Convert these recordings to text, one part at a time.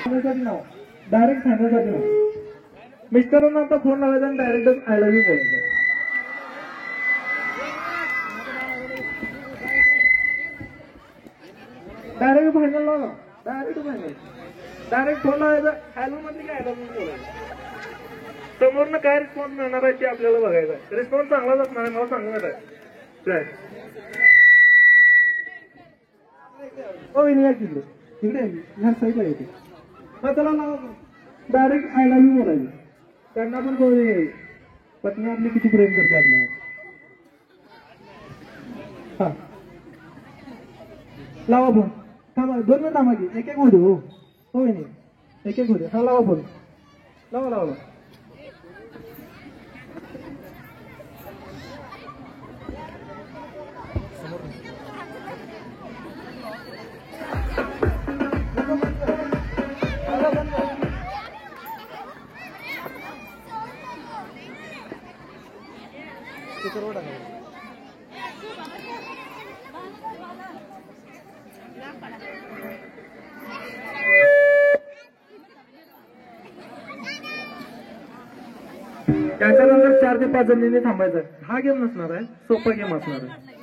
नाव direct सांगण्यासाठी नाव मिस्टरांना आता फोन लावायचा आणि डायरेक्ट आय लव्ह यू बोलायचं. डायरेक्ट फायनल लावा. डायरेक्ट फोन लावायचा. हॅलो मध्ये काय हॅलो बोलायचं. समोरनं काय रिस्पॉन्स मिळणार आहे ते आपल्याला बघायचं आहे. रिस्पॉन्स चांगलाच असणार आहे मला सांगणार आहे. हो या तिकडे तिकडे ह्या साईडला येते. मग त्याला डायरेक्ट आय लव्ह यू बोलायचं. त्यांना पण कळू पत्नी आपली किती प्रेम करते आपल्याला. हा लावा फोन. थांबा 2 मिनिट थांबा की एक होऊ दे. हो नाही एक होऊ दे. हा लावा फोन. लावा. त्याच्यानंतर 4 ते 5 जणांनी थांबायचं. हा गेम नसणार आहे. सोपा गेम असणार आहे.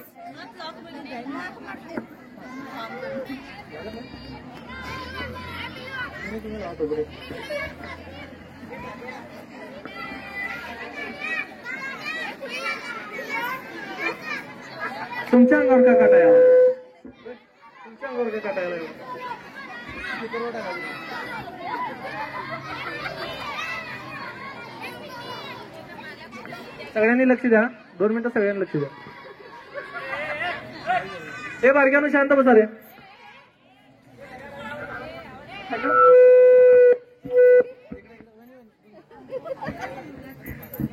तुमच्या अंगावर का काटायला सगळ्यांनी लक्ष द्या. 2 मिनिटं सगळ्यांनी लक्ष द्या. हे बारक्यानं शांत बसा रे.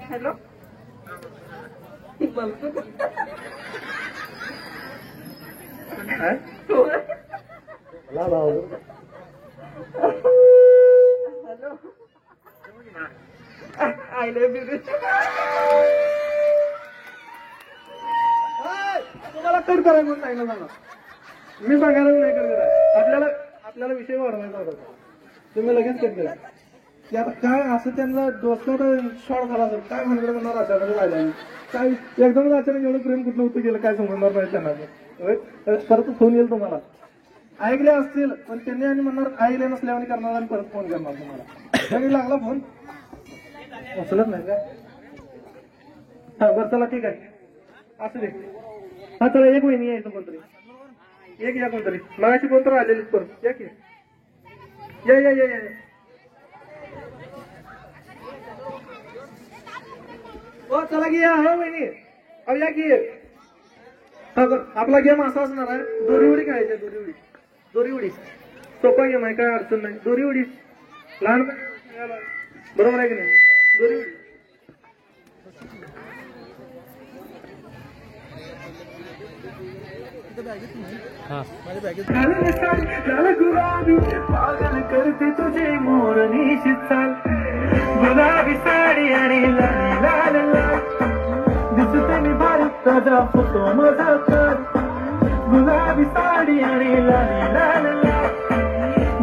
Hello I love you. तुम्हाला कट करायला म्हणून सांगितलं मला. मी सांगायला नाही कट करा. आपल्याला विषय वाढवायचा होता. तुम्ही लगेच कट केला की आता काय असं त्यांना डोसला शॉर्ट झाला असेल. काय म्हणणार म्हणणार अचानक राहिला काय एकदमच अचानक एवढं प्रेम कुठलं होतं गेलं काय समजणार नाही त्यांना. परत फोन येईल तुम्हाला. ऐकले असतील पण त्यांनी आणि म्हणणार ऐकले नसल्यावर करणार आणि परत फोन करणार तुम्हाला. त्यांनी लागला फोन उचलत नाही का. हा बरं चला ठीक आहे असू दे. हा चला एक वहिनी यायचं कोणतरी. एक या कोणतरी मगाशी कोणतरी आलेलीच परत या की या. हो चला की या. हो वहिनी अहो या की. आपला गेम असा असणार आहे. दोरी उडी खेळायची. दोरी उडी सोपा गेम आहे. काय अडचण नाही. दोरी उडी लहान बरोबर आहे की नाही. दोरी उडी गुलाबी पागल करते तुझे मोरनीशी चाल. गुलाबी साडी आणि लाल लाल दिसते मी भारत ताजा फोटो माझा कर. गुलाबी साडी आणि लाल लाल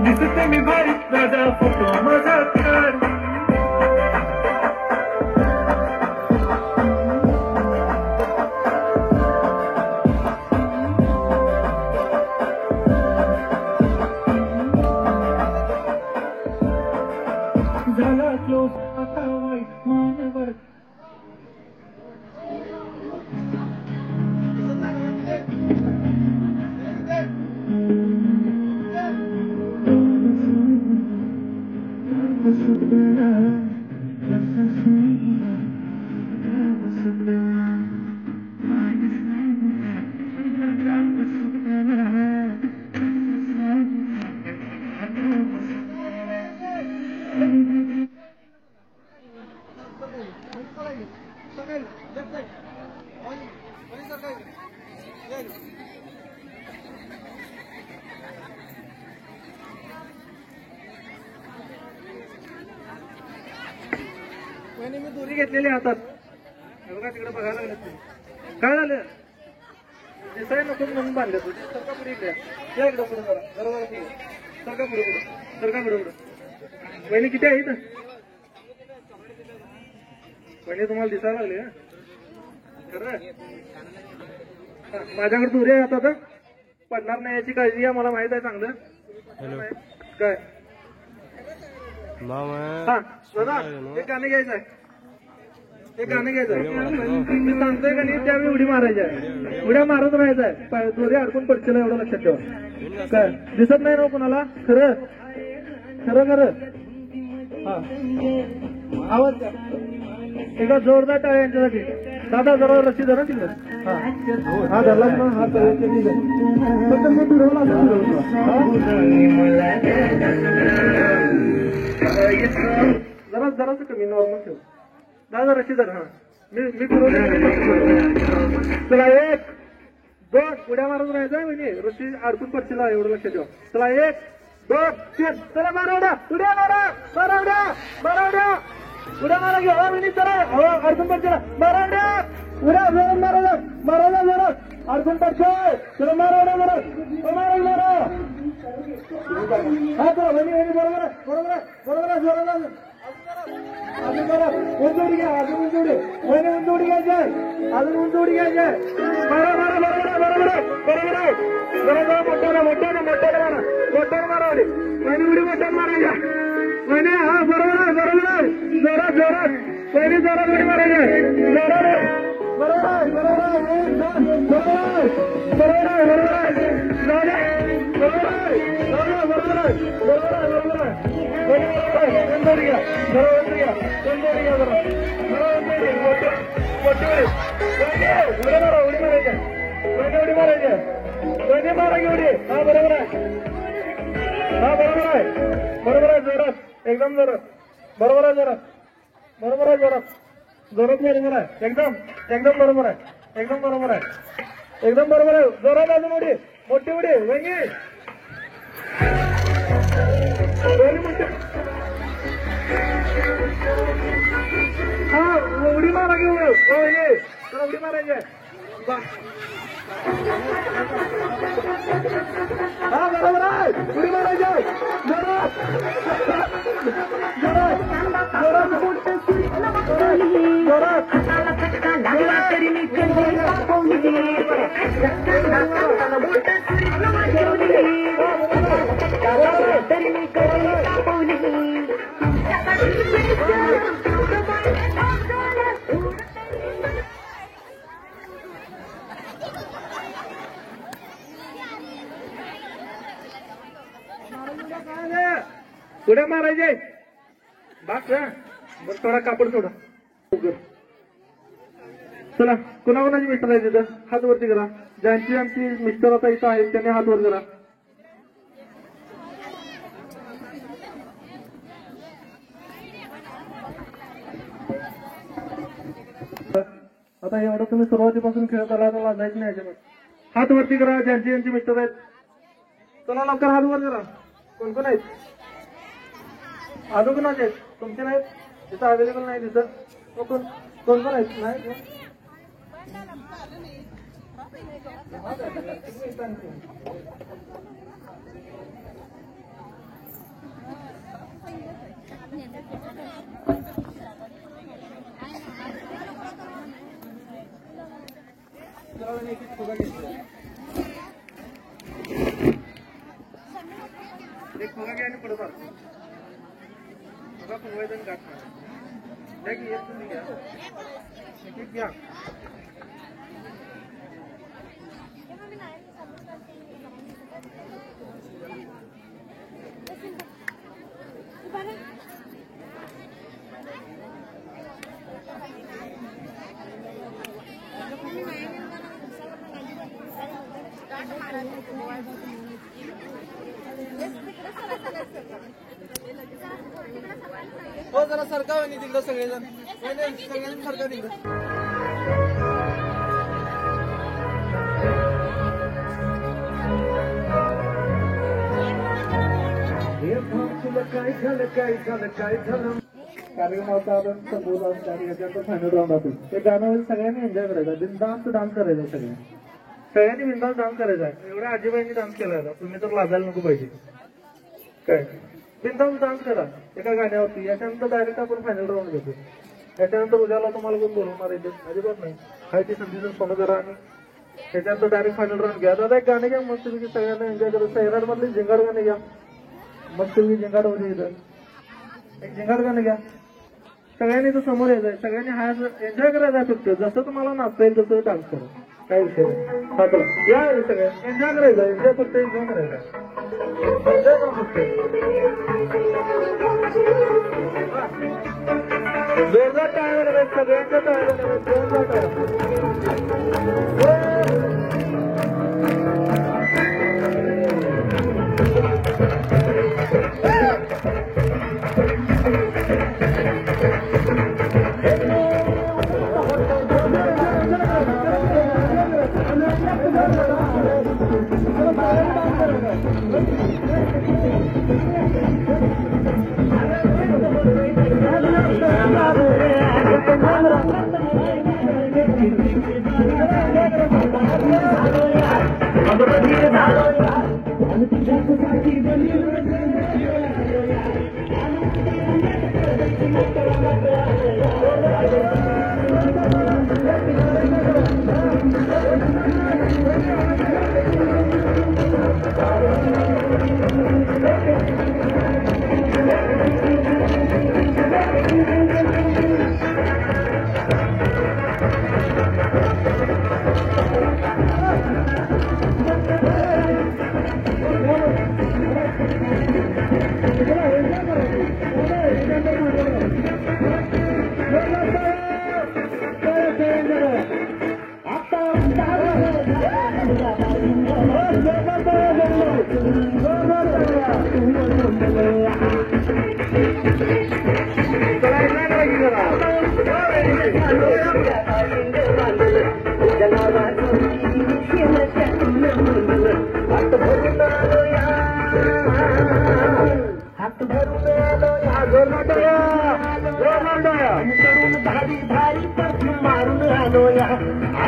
दिसते मी भारत ताजा फोटो माझा कर. झाला क्लोज आता वाईट मानवर. मी दोरी घेतलेली हातात. बघा तिकडे बघायला लागले. काय झालं दिसाय नको म्हणून बांधले. तुझी सरका पुढे इकडे या इकडे पुढे जरा सरका पुढे पुढे सरका पुढे पुढे. वहिनी किती आहे इथं? वहिनी तुम्हाला दिसायला लागले खरं? माझ्याकडे तुरे आहे आता तर पडणार नाही याची काळजी घ्या, मला माहित आहे चांगलं. काय हा दादा एक गाणं घ्यायचं आहे, एक गाणं घ्यायचं आहे. मी सांगतोय का नाही त्यावेळी उडी मारायची आहे, उड्या मारत राहायचं आहे. दोरे अडकून पडशील एवढं लक्षात ठेवा. काय दिसत नाही ना कुणाला? खरं खरं खरं. हा आवाज द्या एका जोरदार टाळ्या यांच्यासाठी. दादा जरा रशी धरा तिकडे. हा धरला ना हा फक्त मी फिरवला जरा जराच कमी नॉर्मल ठेव. दादा रशी धर. हा मी फिरवले. चला एक दोन उड्या मारून राहायचं म्हणजे रशी अडकून पडशील एवढं लक्षात ठेवा. चला एक दोन तीन चला मारा उड्या उड्या मारा मारा उड्या मारा उड्या उड्या मारा घेऊ म्हणजे चला हो अडकून पडशील मारा उड्या उड्या जोरात मारा मारा जोरात अडकून पडशील चला मारा उड्या मारा मारा मारा. हा चला वहिनी वहिनी बरोबर आहे बरोबर आहे बरोबर आहे जोरात अजून बरं उंचवडी घ्या अजून उंचवडी वहिनी उंचवडी घ्यायची आहे अजून उंचवडी घ्यायची आहे. मारा मारा बरोबर आहे बरोबर आहे बरोबर आहे बरोबर मोठ्यानं मोठ्यानं मोठ्यानं मारा मोठ्यानं मारा वहिनी उडी मोठ्यानं मारायच्या वहिनी. हा बरोबर आहे बरोबर आहे जोरात जोरात वहिनी जोरात उडी मारायची जोरात बरोबर आहे बरोबर आहे बरोबर आहे बरोबर आहे बरोबर आहे बरोबर आहे बरोबर आहे बरोबर आहे बरोबर आहे बरोबर आहे उंचवडी घ्या जरा उंचवडी घ्या उंचवडी घ्या जरा उंचवडी मोठी मोठी उडी मारा उडी मारायची उडी मारायची वहिनी मारा की उडी. हा बरोबर आहे हा बरोबर आहे बरोबर आहे जोरात एकदम जोरात बरोबर आहे जोरात बरोबर आहे जोरात जोरात बरोबर आहे एकदम एकदम बरोबर आहे एकदम बरोबर आहे एकदम बरोबर आहे जोरात अजून उडी मोठी उडी वहिनी मोठी. हा उडी मारा की वहिनी तर उडी मारायची आहे. हा बरोबर आहे उडी मारायची आहे जोरात जोरात जोरात जोरात उड्या मारायचे बास. बरं थोडा कापड सोडा. चला कुणाकुणाची मिस्टर आहे तिथं हात वरती करा. ज्यांची आमची मिस्टर आता इथं आहेत त्यांनी हात वर करा. आता एवढं तुम्ही सुरुवातीपासून खेळत आला तर लाजायचं नाही अजिबात. हात वरती करा ज्यांची यांची मिस्टर आहेत. चला लवकर हात वर करा. कोण कोण आहेत अजून कोणाचे आहेत तुमचे नाहीत तिथं अवेलेबल नाही तिथं कोण कोण कोण आहेत नाही एक फुगा घ्या आणि पडतात फुगा फुगवायचं आणि गाठ घ्या की एक तुम्ही घ्या एक घ्या. हो जरा सरका आणि तिकडं सगळेजण सगळ्यांनी सरका तिकडं. कार्यक्रमाचा आपण संबोधन याच्यात फायनल राऊंड असेल ते गाणं सगळ्यांनी एन्जॉय करायचं. बिनधास्त डान्स करायचा सगळ्यांनी बिनधास्त डान्स करायचा. एवढ्या आजीबाईंनी डान्स केला तुम्ही तर लाजायला नको पाहिजे. काय बिनधास्त डान्स करा एका गाण्यावरती. याच्यानंतर डायरेक्ट आपण फायनल राऊंड घेतो. याच्यानंतर उद्याला तुम्हाला कोण बोलवणार आहे अजिबात नाही. काय ती संधी फॉलो करा आणि त्याच्यानंतर डायरेक्ट फायनल राऊंड घ्या. दादा एक गाणे घ्या मस्त पैकी सगळ्यांना एन्जॉय करा. सैराट मधले जिंगाड गाणे घ्या मस्त पैकी. जिंगाड होते इथं एक जिंगाड गाणे घ्या. सगळ्यांनी तो समोर यायचंय. सगळ्यांनी हा एन्जॉय करायचा फक्त. जसं तुम्हाला नाचता येईल तसं डान्स करा. काय विषय नाही. हा चला या सगळ्या एन्जॉय करायचा. एन्जॉय फक्त एन्जॉय करायचा. एन्जॉय करा फक्त. जोरदार टाळ्या वाजवा. सगळ्यांच्या टाळ्या वाजवा. जोरदार टाळ्या.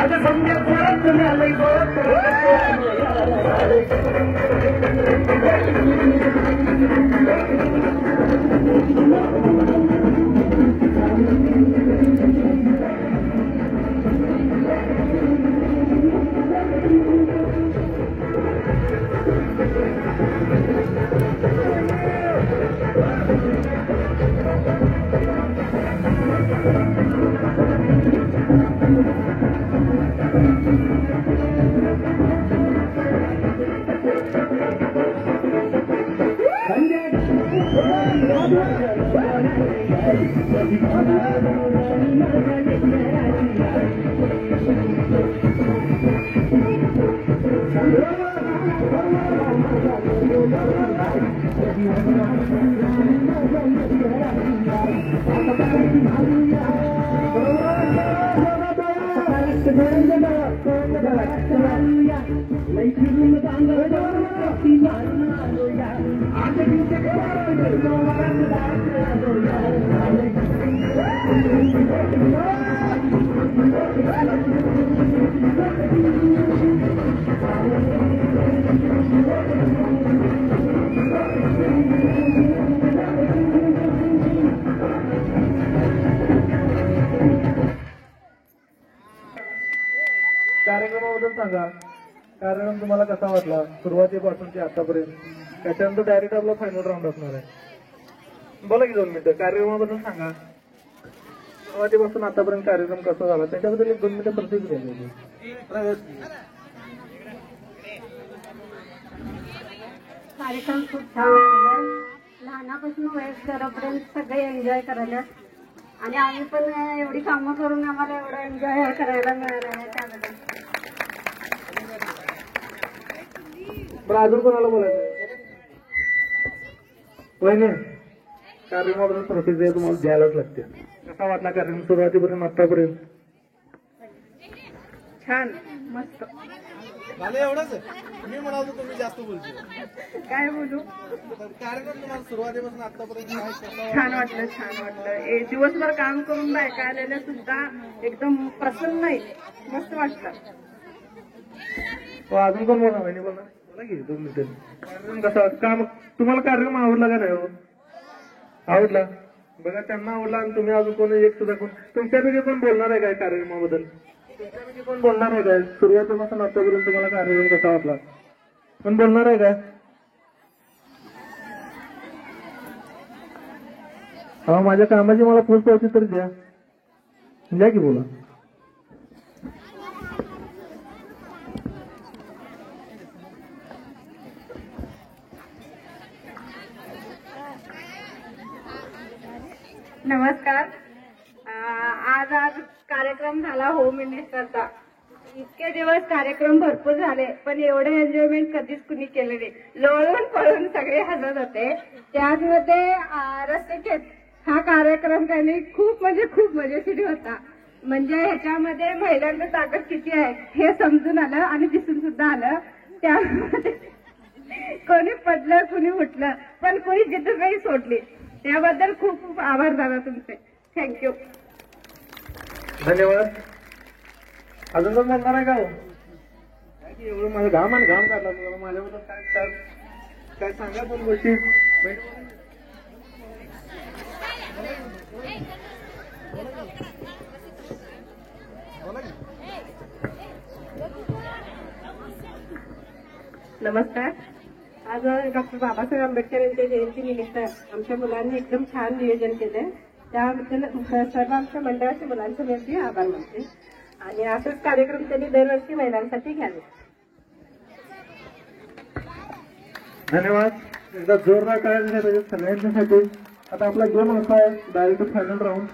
आज समजा कार्यक्रमाबद्दल सांगा. कार्यक्रम तुम्हाला कसा वाटला सुरुवातीपासून ते आतापर्यंत. त्याच्यानंतर डायरेक्ट आपला फायनल राऊंड असणार आहे. बोला की 2 मिनिटं कार्यक्रमाबद्दल सांगा. सुरुवातीपासून आतापर्यंत कार्यक्रम कसा झाला त्याच्याबद्दल 1-2 मिनिटं प्रतिक्रिया द्यायची. कार्यक्रम खूप छान झाला. लहानापासून वयस्करापर्यंत सगळे एन्जॉय करायला आणि आम्ही पण एवढी कामं करून आम्हाला एवढं एन्जॉय करायला मिळालं आहे त्याबद्दल. पण अजून कोणाला बोलायचं वहिनी. कार्यक्रमाबद्दल प्रतिक्रिया तुम्हाला द्यायलाच लागते. कसा वाटला कार्यक्रम सुरुवातीपासून आतापर्यंत. छान मस्त. मला एवढंच मी म्हणालो तुम्ही जास्त बोलतो. काय बोलू. कार्यक्रम तुम्हाला सुरुवातीपासून आतापर्यंत छान वाटलं छान वाटलं. दिवसभर काम करून बायका आलेल्या सुद्धा एकदम प्रसन्न आहे. मस्त वाटलं. अजून कोण बोलणार वहिनी बोलणार. बोला की 2 मिनिटं. कार्यक्रम कसा काम तुम्हाला कार्यक्रम आवडला का नाही हो? आवडला. बघा त्यांना आवडला आणि तुम्ही अजून कोणी एक सुद्धा कोण तुमच्यापैकी कोण बोलणार आहे काय कार्यक्रमाबद्दल? तुमच्यापैकी कोण बोलणार आहे काय? सुरुवातीपासून आतापर्यंत तुम्हाला कार्यक्रम कसा वाटला? कोण बोलणार आहे काय? हा माझ्या कामाची मला पोचपावती तर द्या की बोला. नमस्कार. आज कार्यक्रम झाला होम मिनिस्टरचा. इतके दिवस कार्यक्रम भरपूर झाले पण एवढे एन्जॉयमेंट कधीच कुणी केले नाही. लोळून पळून सगळे हसत होते. त्यामध्ये रस्त्याचे हा कार्यक्रम त्यांनी खूप मजेशीर होता. म्हणजे ह्याच्यामध्ये महिलांची ताकद किती आहे हे समजून आलं आणि दिसून सुद्धा आलं. त्यामध्ये कोणी पडलं कुणी उठलं पण कोणी जिद्द नाही सोडली. त्याबद्दल खूप खूप आभार दादा तुमचे. थँक्यू. धन्यवाद. अजून कोण म्हणणार आहे का हो? एवढं माझं घाम काढला तुला माझ्याबद्दल काय सांगा पण गोष्टी. नमस्कार. आज डॉक्टर बाबासाहेब आंबेडकर यांच्या जयंतीनिमित्त आमच्या मुलांनी एकदम छान नियोजन केलं. त्याबद्दल सर्व आमच्या मंडळाच्या मुलांचे मी आभार मानते. आणि असंच कार्यक्रम त्यांनी दरवर्षी महिलांसाठी घ्यावे. धन्यवाद. एकदा जोरदार करायचं पाहिजे सगळ्यांच्यासाठी. आता आपला गेम असा आहे डायरेक्ट फायनल राऊंड.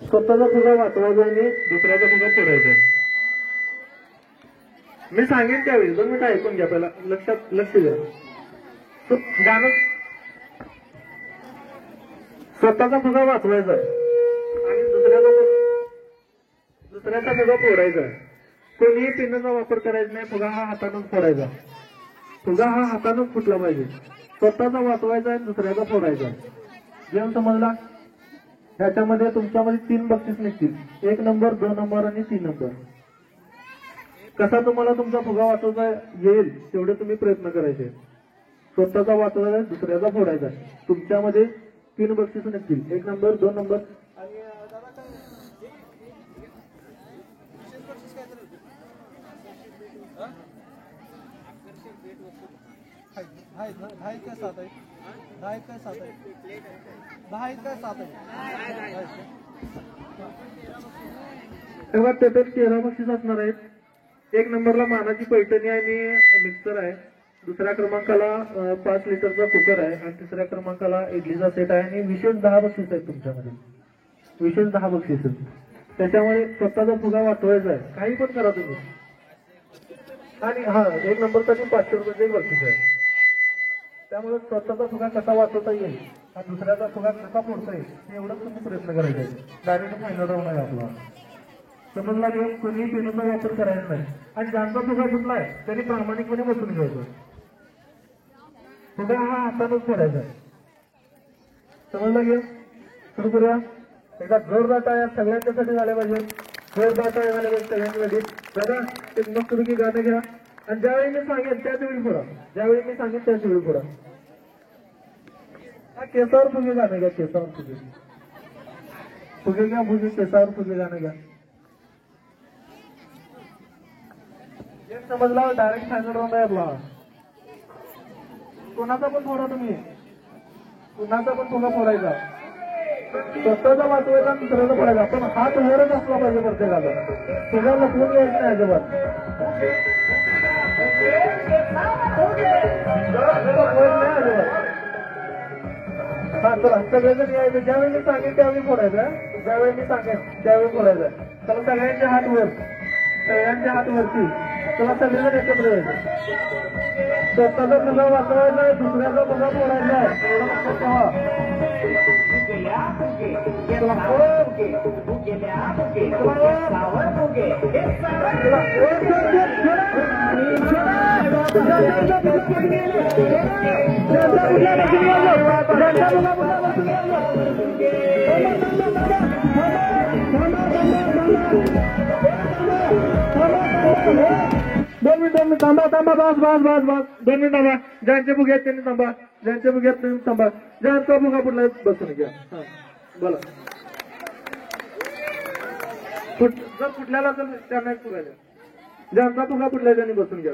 स्वतःचा फुगा वाचवायचा आणि दुसऱ्याचा फुगा फोडायचा. मी सांगेन त्यावेळी 2 मिनिटं ऐकून घ्या. पहिला लक्ष द्या. गाणं स्वतःचा फुगा वाचवायचा आणि दुसऱ्याचा फुगा फोडायचा. कोणीही पिनाचा वापर करायचा नाही. फुगा हा हातानच फोडायचा. फुगा हा हातानच फुटला पाहिजे. स्वतःचा वाचवायचा आणि दुसऱ्याचा फोडायचा. जेवण समजला? ह्याच्यामध्ये तुमच्यामध्ये 3 बक्षीस निघतील. 1 नंबर 2 नंबर आणि 3 नंबर. कसा तुम्हाला तुमचा फुगा वाचवता येईल तेवढे तुम्ही प्रयत्न करायचे. स्वतःचा वाचवायचा दुसऱ्याचा फोडायचा. तुमच्यामध्ये 3 बक्षीस निघतील. 1 नंबर 2 नंबर आणि तेव्हा टोटल 13 बक्षीस असणार आहेत. 1 नंबरला मानाची पैठणी आणि मिक्सर आहे. दुसऱ्या क्रमांकाला 5 लिटरचा कुकर आहे आणि तिसऱ्या क्रमांकाला इडलीचा सेट आहे. आणि विशेष 10 बक्षीस आहेत तुमच्यामध्ये. विशेष 10 बक्षीस. त्याच्यामुळे स्वतःचा फुगा वाचवायचा आहे. काही पण करा तुम्ही. आणि 1 नंबरसाठी 500 रुपयाचे बक्षीस आहे. त्यामुळे स्वतःचा फुगा कसा वाचवता येईल आणि दुसऱ्याचा फुगा कसा फोडता येईल एवढंच तुम्ही प्रयत्न करायचे. डायरेक्ट फायनल राऊंड आहे आपला. समजला घेऊन कोणी पेनचा वापर करायचा नाही. आणि ज्यांचा फुगा फुटलाय त्यांनी प्रामाणिकपणे बसून घ्यायचं. फुगा हा हातानच फोडायचा. समजला घेऊन सुरू करूया. एकदा जोरदार टाळ्या सगळ्यांच्यासाठी झाल्या पाहिजे. जोरदार टाळ्या झाल्या पाहिजे सगळ्यांसाठी. दादा एक मस्त पैकी गाणं घ्या आणि ज्यावेळी मी सांगेन त्याच वेळी फोडा. ज्यावेळी मी सांगेन त्याच वेळी फोडा. केसावर फुगे गाणं घ्या. केसावर फुगे घ्या. केसावर फुगे गाणं घ्या. समजला? डायरेक्ट फायनल राऊंड आहे आपला. कोणाचा पण फोडा तुम्ही. कुणाचा पण फुगा फोडायचा. स्वतःचा वाचवायचा आणि दुसऱ्याचा फोडायचा. पण हात वरच असला पाहिजे प्रत्येकाचा. फुगा लपवून घ्यायचं नाही अजिबात. चला सगळेजण यायचं. ज्यावेळी मी सांगेन त्यावेळी फोडायचं. ज्यावेळी मी सांगेन त्यावेळी फोडायचं. चला सगळ्यांचे हात वर. सगळ्यांच्या हात वरती. तुला सगळेजण एकत्र यायचं. स्वतःचा फुगा वाचवायचा आहे. दुसऱ्याचा फुगा फोडायचा आहे. एवढं लक्षात ठेवा. 2 मिनिट थांबा बस 2 मिनिट थांबा. ज्यांचे बुगे आहेत त्यांनी थांबा. ज्यांचे बुगे आहेत त्यांनी थांबा. ज्यांचा बुगा कुठला बसून घ्या. बोला. जर कुठल्याला तर त्यांना एक फुगा द्या. ज्यांचा फुगा कुठला त्यांनी बसून घ्या.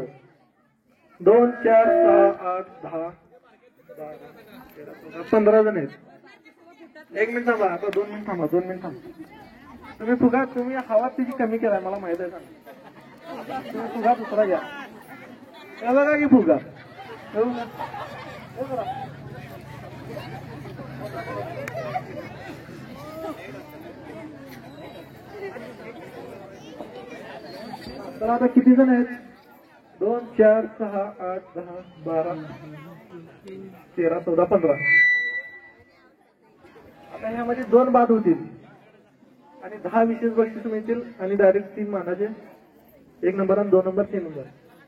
2 4 6 8 10 12 13 15 जण आहेत. 1 मिनिट थांबा. आता 2 मिनिट थांबा. 2 मिनिट थांबा. तुम्ही फुगा तुम्ही हवा तिची कमी केलाय मला माहित आहे का. तुम्ही फुगा दुसरा घ्या. हे बघा की फुगा तर आता किती जण आहेत. 2 4 6 8 10 12 13 14 15. आता ह्यामध्ये 2 बाद होतील आणि 10 विशेष बक्षीस मिळतील आणि डायरेक्ट 3 मानाचे. 1 नंबर आणि 2 नंबर 3 नंबर.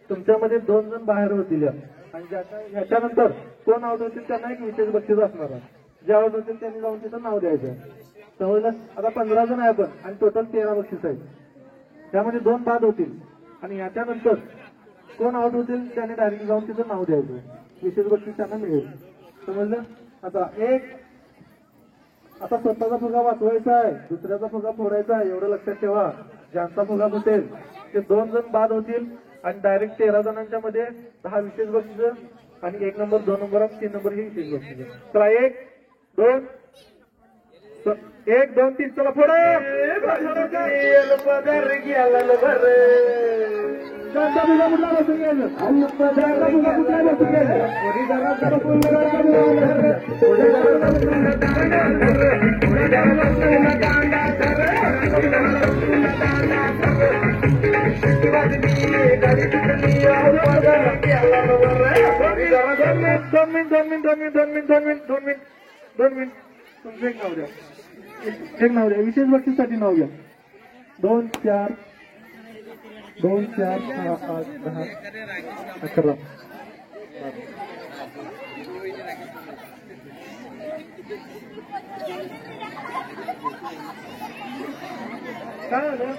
तुमच्यामध्ये 2 जण बाहेर होतील आणि ह्याच्यानंतर कोण आउट होतील त्यांना एक विशेष बक्षीस असणार आहे. जे आउट होतील त्यांनी जाऊन तिथं नाव द्यायचं. समजलं. आता 15 जण आहे आपण आणि टोटल 13 बक्षीस आहेत. त्यामध्ये 2 बाद होतील आणि याच्यानंतर कोण आउट होतील त्याने डायरेक्ट जाऊन तिथं नाव द्यायचं. विशेष बक्षीस त्यांना मिळेल. समजलं. आता स्वतःचा फुगा वाचवायचा आहे. दुसऱ्याचा फुगा फोडायचा आहे. एवढं लक्षात ठेवा. ज्यांचा फुगा फुटेल ते 2 जण बाद होतील आणि डायरेक्ट 13 जणांच्या मध्ये 10 विशेष बक्षीस आणि 1 नंबर 2 नंबर आणि 3 नंबर ही विशेष बक्षीस. चला 1 2 3 चला फोडा. ज्यांचा फुगा कुठला बसून घ्यायचं. ज्यांचा फुगा कुठला बसून घ्यायचं. दोन मिनिट तुमचं एक नाव द्या. विशेष बक्षीसाठी नाव घ्या. 2 4 6 8 10 11. काय झालं.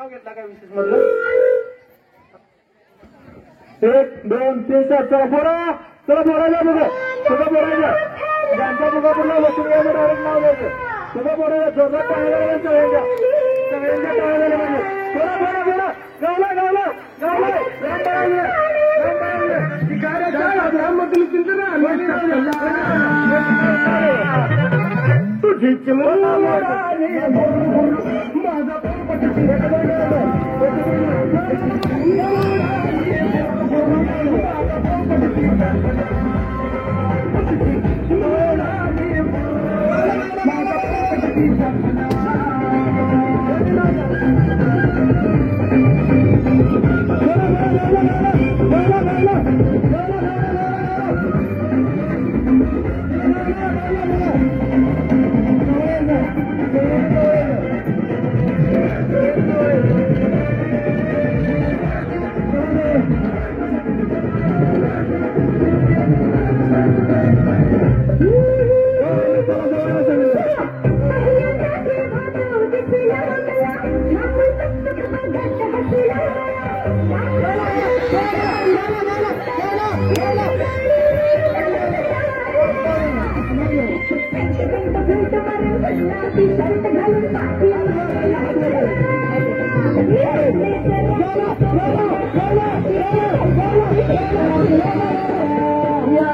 घेतला का विशेष मधलं. 1 2 3 4 चला फोडा. चला फोडायला बघा. सगळं फोडायचं. ज्यांचा बघा पुन्हा बसून घ्यायचं. डायरेक्ट नाव घ्यायचं. सगळं फोडायचं. जोरदार टाळ्या सगळ्यांच्या टाळ्या म्हणजे फोडा फोडा फोडा. गावला तुझीच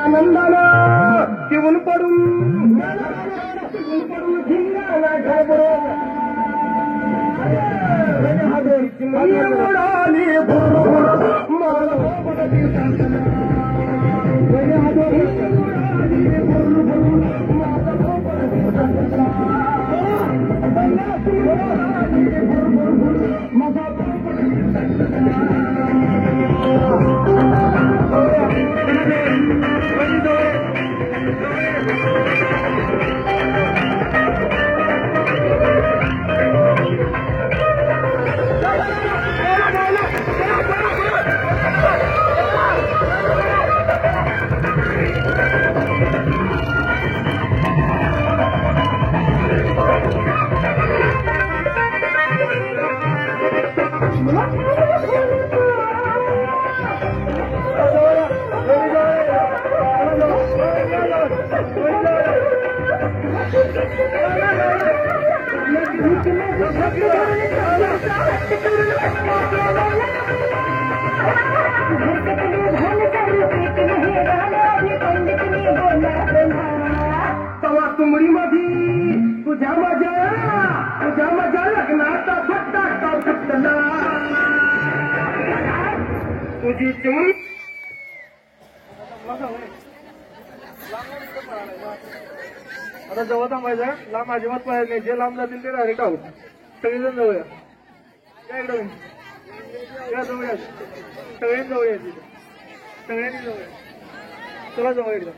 आनंदाला जीवन पडून मला तवा तुमडी मधी तुझ्या माझ्या लग्नाचा फट्टा काव फुटला तुझी चिमणी आता जवळ थांबायचं लांब अजिबात पाहायचं नाही जे लांब जातील ते डायरेक्ट आहोत सगळेजण जवळ या इकडे या जवळ या सगळ्यांनी जवळ या सगळ्यांनी जवळ चला जवळ एकदा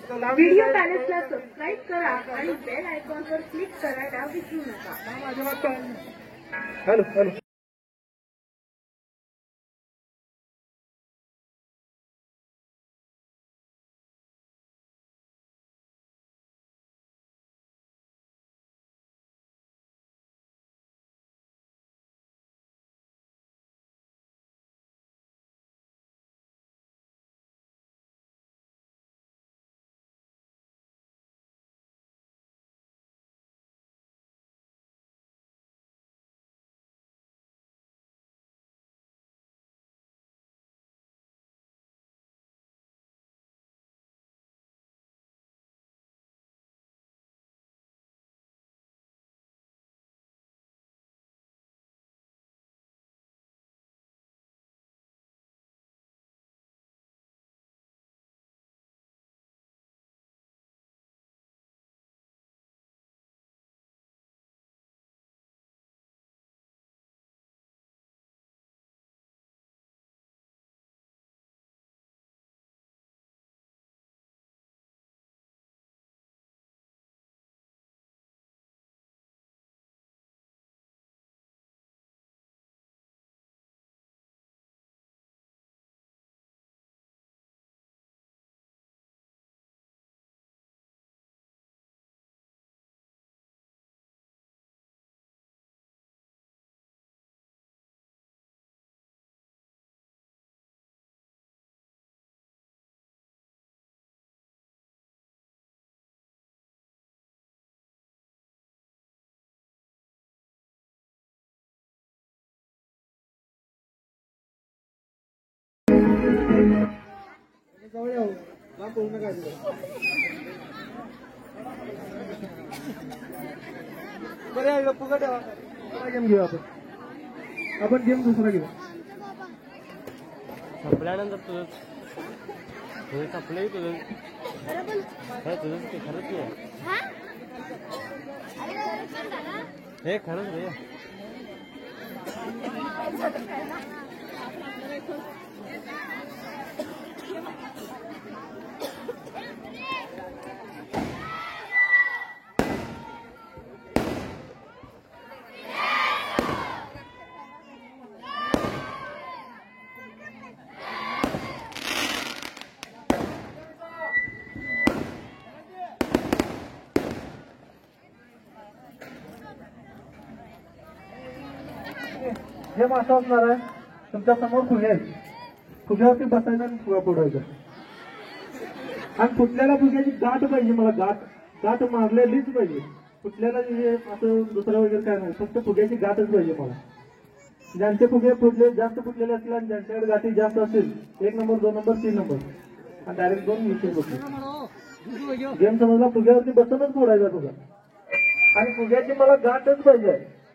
व्हिडिओ पॅलेसला सबस्क्राईब करा आणि बेल आयकॉनवर क्लिक करायला विसरू नका. लांब अजिबात पाहायचं हॅलो हॅलो जवळ येऊ लांब बोलू नका बरं आहे फुकट ठेवा दुसरा गेम घेऊ आपण गेम दुसरा घेऊ संपल्यानंतर तुझं संपलंही तुझं हे तुझं ते खरंच आहे हे खरंच रे गेम असा असणार आहे तुमच्या समोर फुगे आहेत फुग्यावरती बसायचं आणि फुगा फोडायचा आणि फुटलेल्या फुग्याची गाठ पाहिजे मला गाठ मारलेलीच पाहिजे फुटल्याला असं दुसरं वगैरे काय नाही फक्त फुग्याची गाठच पाहिजे मला ज्यांचे फुगे फुटले जास्त फुटलेले असतील आणि ज्यांच्याकडे गाठी जास्त असेल 1 नंबर 2 नंबर 3 नंबर आणि डायरेक्ट 2 विषय फुटले गेम समजला फुग्यावरती बसूनच फोडायचा फुगा आणि फुग्याची मला गाठच पाहिजे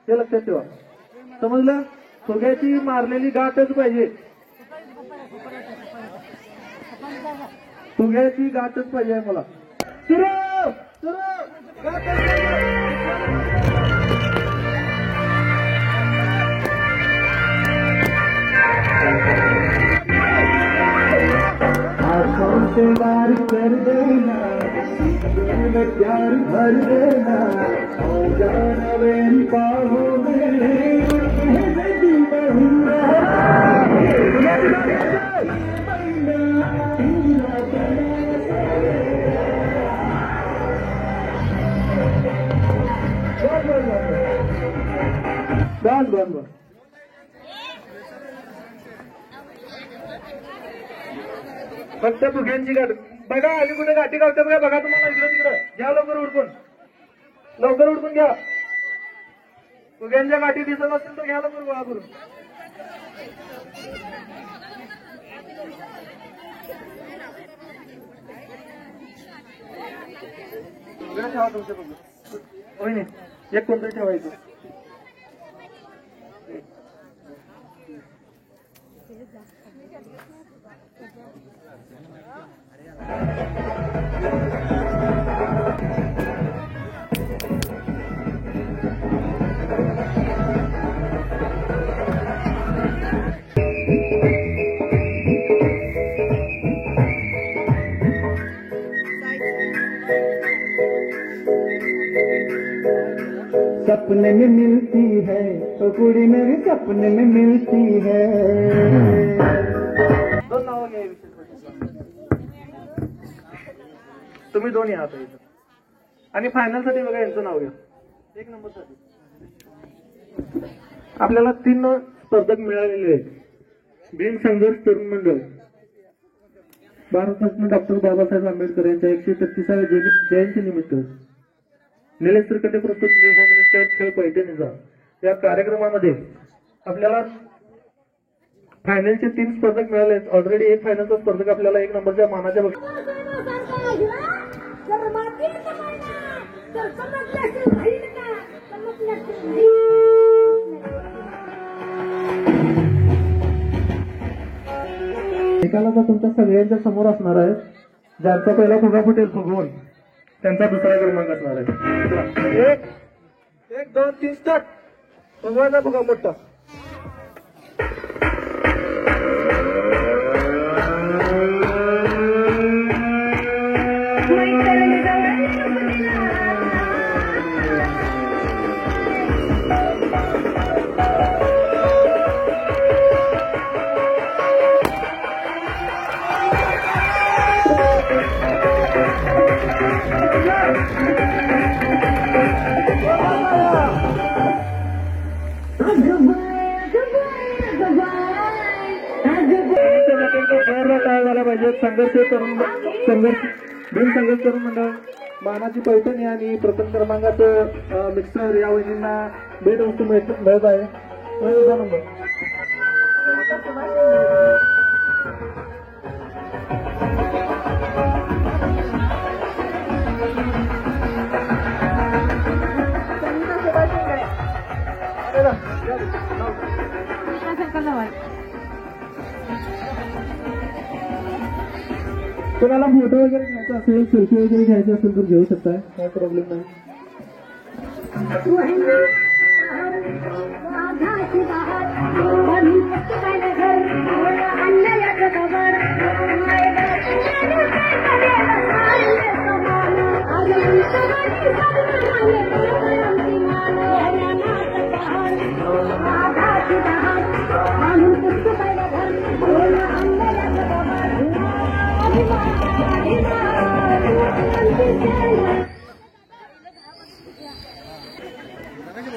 हे लक्षात ठेवा समजलं फुग्याची मारलेली गाठच पाहिजे फुग्याची गाठच पाहिजे मला सुरू सुरू गाठच हिस्सेदार कर देना, दिल में प्यार भर देना, और जाना मेरी बाहों में जी बहुरा। बस बस बस फक्त फुग्यांची गाठ बघा. आधी कुठे गाठी गावतात का बघा. तुम्हाला इकडे तिकडे घ्या लवकर उडकून, लवकर उडकून घ्या. फुग्यांच्या गाठी दिसत असतील तर घ्या लवकर गोळा करून. ठेवा तुमच्या बघ होय नाही. एक कोणतरी ठेवायचं. सपने में मिलती है तो कुड़ी मेरी सपने में मिलती है. दोन नावं घ्या. तुम्ही दोन्ही आहात इथं. आणि फायनल साठी बघा यांचं नाव घ्या. 1 नंबर साठी आपल्याला 3 स्पर्धक मिळालेले आहेत. भीम संघर्ष तरुण मंडळ, भारतरत्न डॉक्टर बाबासाहेब आंबेडकर यांच्या 133व्या जयंती निमित्त निलेश सरकटे प्रस्तुत न्यू होम मिनिस्टर खेळ पैठणीचा या कार्यक्रमामध्ये आपल्याला फायनलचे 3 स्पर्धक मिळाले. ऑलरेडी एक फायनलचा स्पर्धक आपल्याला 1 नंबरच्या मानाच्या निकालाचा तुमच्या सगळ्यांच्या समोर असणार आहे. ज्यांचा पहिला फुगा फुटेल फुगवून त्यांचा दुसरा क्रमांक असणार आहे. 1 2 3 स्टार्ट. फुगवायचा फुगा मोठा. झाला पाहिजे. भीम संघर्ष तरुण मंडळ मानाची पैठणी आणि प्रथम क्रमांकाचं मिक्सर या वहिनींना भेट वस्तू मिळत आहे. 2 नंबर कोणाला फोटो वगैरे घ्यायचा असेल, सेल्फी वगैरे घ्यायचा असेल तर घेऊ शकताय. काही प्रॉब्लेम नाही.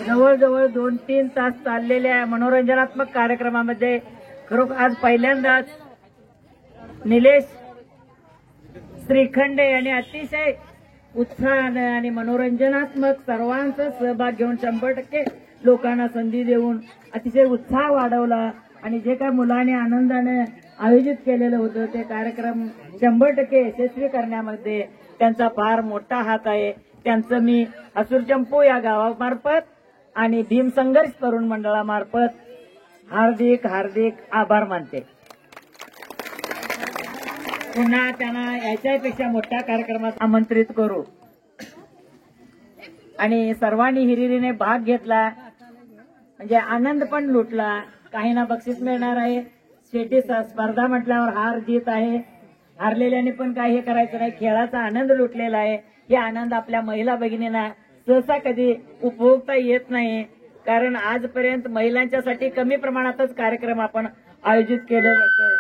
जवळजवळ 2-3 तास चाललेल्या मनोरंजनात्मक कार्यक्रमामध्ये खरोखर आज पहिल्यांदाच निलेश श्रीखंडे यांनी अतिशय उत्साहाने आणि मनोरंजनात्मक सर्वांचा सहभाग घेऊन 100% लोकांना संधी देऊन अतिशय उत्साह वाढवला. आणि जे काही मुलांनी आनंदाने आयोजित केलेलं होतं ते कार्यक्रम 100% यशस्वी करण्यामध्ये त्यांचा फार मोठा हात आहे. त्यांचं मी असुरचंपू या गावामार्फत आणि भीम संघर्ष तरुण मंडळामार्फत हार्दिक हार्दिक आभार मानते. पुन्हा त्यांना याच्यापेक्षा मोठ्या कार्यक्रमात आमंत्रित करू. आणि सर्वांनी हिरिरीने भाग घेतला म्हणजे आनंद पण लुटला. काहींना बक्षीस मिळणार आहे. शेवटी स्पर्धा म्हटल्यावर हार जीत आहे. हारलेल्याने पण काही हे करायचं नाही. खेळाचा आनंद लुटलेला आहे. हे आनंद आपल्या महिला भगिनींना सहसा कधी उपभोगता येत नाही. कारण आजपर्यंत महिलांच्यासाठी कमी प्रमाणातच कार्यक्रम आपण आयोजित केले जाते.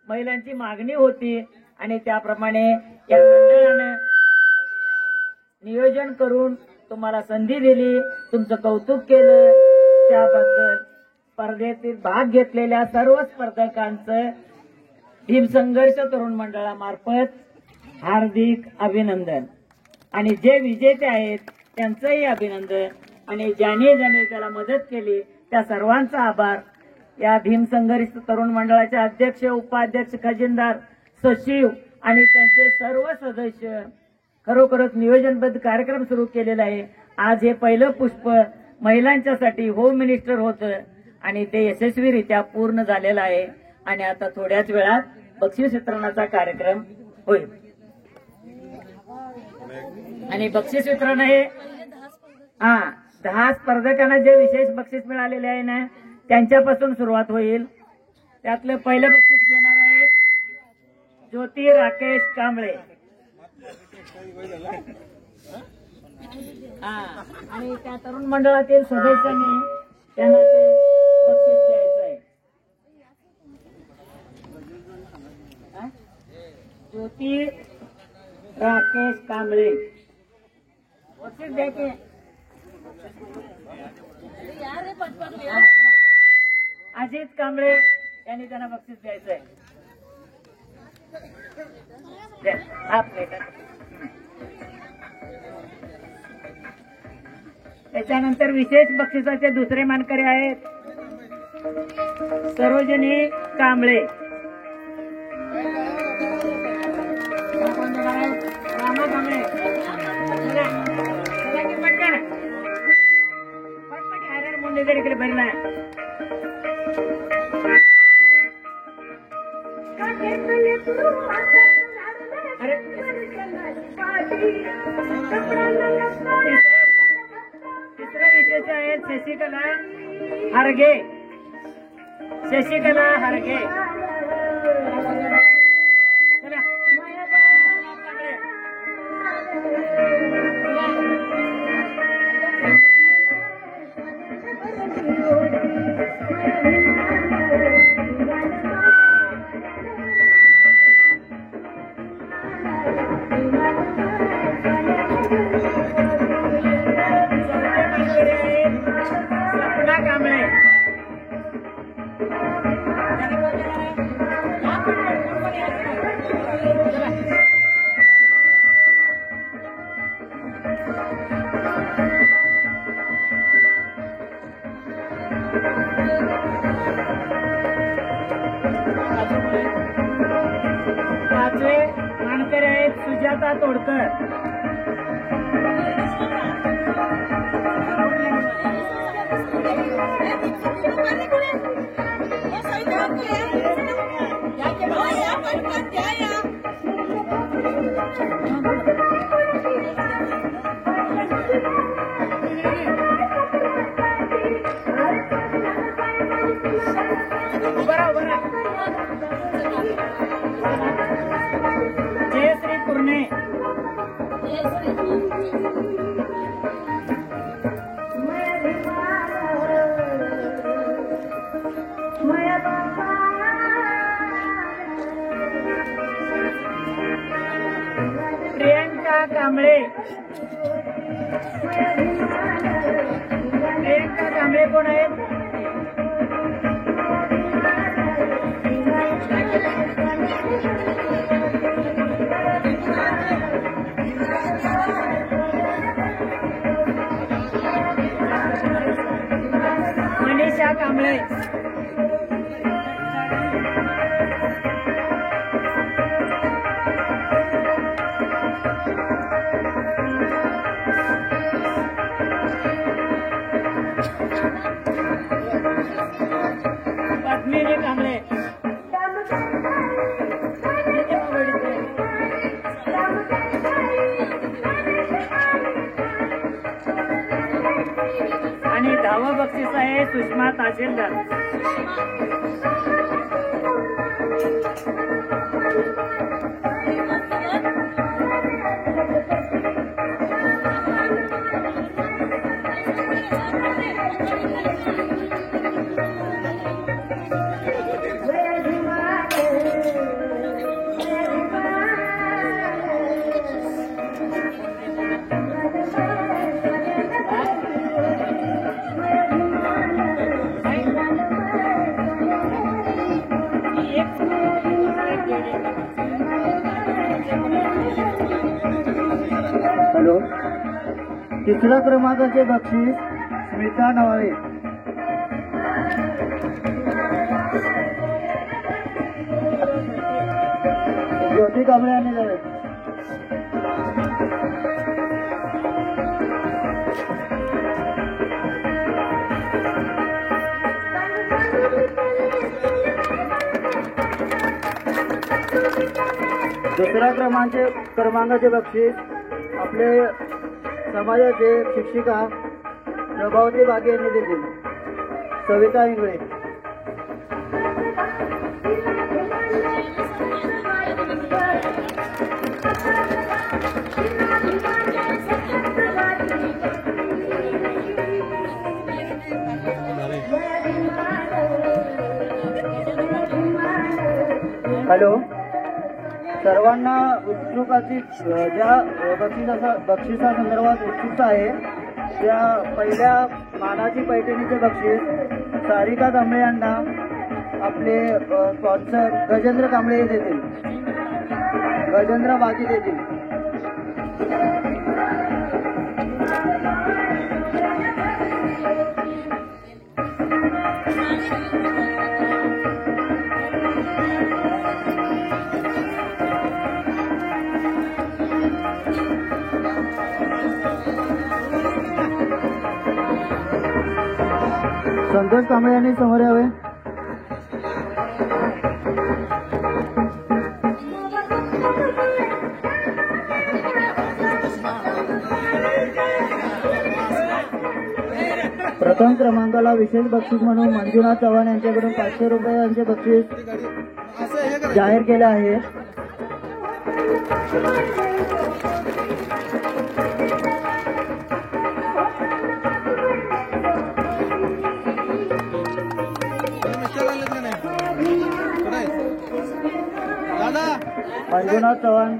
महिलांची मागणी होती आणि त्याप्रमाणे या मंडळानं नियोजन करून तुम्हाला संधी दिली. तुमचं कौतुक केलं. त्याबद्दल स्पर्धेतील भाग घेतलेल्या सर्व स्पर्धकांचं भीमसंघर्ष तरुण मंडळामार्फत हार्दिक अभिनंदन. आणि जे विजेते आहेत त्यांचंही अभिनंदन. आणि ज्याने त्याला मदत केली त्या सर्वांचा आभार. या भीमसंघर्ष तरुण मंडळाचे अध्यक्ष, उपाध्यक्ष, खजिनदार, सचिव आणि त्यांचे सर्व सदस्य खरोखरच नियोजनबद्ध कार्यक्रम सुरू केलेला आहे. आज हे पहिलं पुष्प महिलांच्यासाठी होम मिनिस्टर होतं आणि ते यशस्वीरित्या पूर्ण झालेलं आहे. आणि आता थोड्याच वेळात बक्षीस वितरणाचा कार्यक्रम होईल. आणि बक्षीस वितरण हे 10 स्पर्धकांना जे विशेष बक्षीस मिळालेले आहे ना त्यांच्यापासून सुरुवात होईल. त्यातलं पहिलं बक्षीस घेणार आहेत ज्योती राकेश कांबळे. आणि त्या तरुण मंडळातील सदस्यांनी त्यांना ते बक्षीस द्यायचं आहे. ज्योती राकेश कांबळे बक्षीस द्यायचे. अजित कांबळे यांनी त्यांना बक्षीस द्यायचंय. त्याच्यानंतर विशेष बक्षिसाचे दुसरे मानकरी आहेत सरोजिनी कांबळे. रामा कांबळे इकडे भरला. तिसरे विशेष आहेत शशिकला हारगे. शशिकला हारगे चला. सपना कांबळे पाचवे मानकरी आहेत सुजाता तोडकर. जयश्री कुर्णे. प्रियंका कांबळे. प्रियंका कांबळे कोण आहेत? मनीषा कांबळे. पद्मिनी कांबळे. आणि 10वं बक्षीस आहे सुषमा तहसीलदार. तिसऱ्या क्रमांकाचे बक्षीस स्मिता नवाळे. ज्योती कांबळे यांनी जावे. दुसऱ्या क्रमांकाचे बक्षीस आपले समाजाचे शिक्षिका प्रभावती बागे यांनी देतील. सविता इंगळे. हॅलो. सर्वांना उत्सुकाची ज्या बक्षिसा संदर्भात उत्सुकता आहे त्या पहिल्या मानाची पैठणीचे बक्षीस सारिका कांबळे यांना आपले स्पॉन्सर गजेंद्र कांबळे देतील. गजेंद्र बागी देतील. संतोष कांबळे यांनी समोर यावे. प्रथम क्रमांकाला विशेष बक्षीस म्हणून मंजुनाथ चव्हाण यांच्याकडून 500 रुपयांचे बक्षीस जाहीर केले आहे. मंजुनाथ चव्हाण.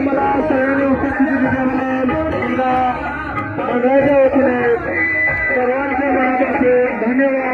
मला सगळ्यांनी उपस्थिती दिल्याबद्दल सर्वांचे मनापासून धन्यवाद.